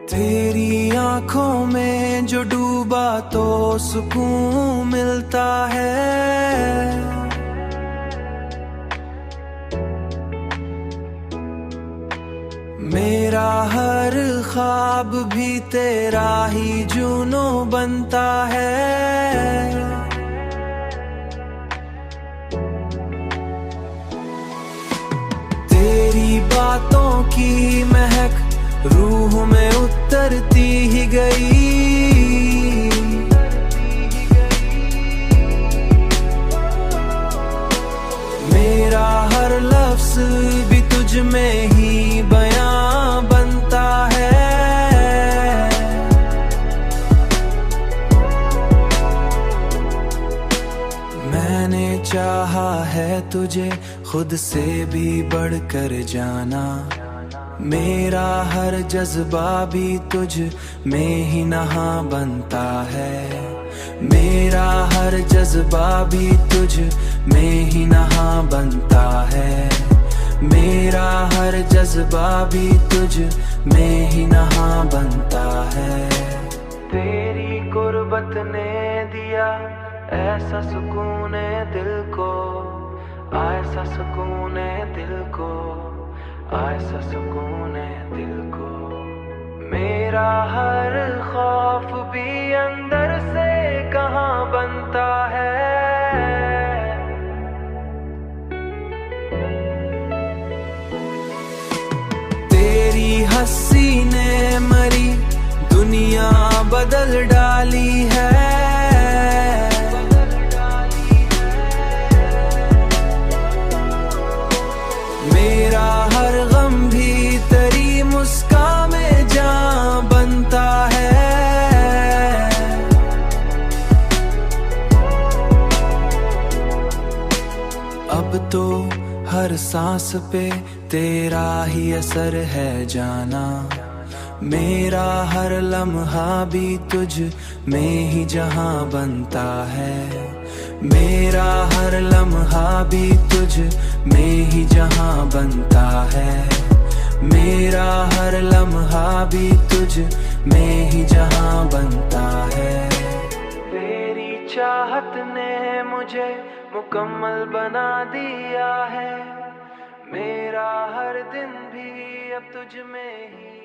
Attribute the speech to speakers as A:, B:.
A: तेरी आंखों में जो डूबा तो सुकून मिलता है। मेरा हर ख्वाब भी तेरा ही जुनूं बनता है। तेरी बातों की महक रूह में उतरती ही गई। मेरा हर लफ्ज भी तुझ में ही बयां बनता है। मैंने चाहा है तुझे खुद से भी बढ़कर जाना। मेरा हर जज्बा भी तुझ में ही नहा बनता है। मेरा हर जज्बा भी तुझ में ही नहा बनता है। मेरा हर जज्बा भी तुझ में ही नहा बनता है। तेरी गुर्बत ने दिया ऐसा सुकून दिल को, ऐसा सुकून दिल को, ऐसा सुकून दिल को। मेरा हर खौफ भी अंदर से कहाँ बनता है। तेरी हंसी ने मरी दुनिया बदल डाली है। मेरा हर गम भी तेरी मुस्कान में जान बनता है। अब तो हर सांस पे तेरा ही असर है जाना। मेरा हर लम्हा भी तुझ में ही जहां बनता है। मेरा हर लम्हा भी तुझ में ही जहां बनता है। मेरा हर लम्हा भी तुझ में ही जहां बनता है। तेरी चाहत ने मुझे मुकम्मल बना दिया है। मेरा हर दिन भी अब तुझ में ही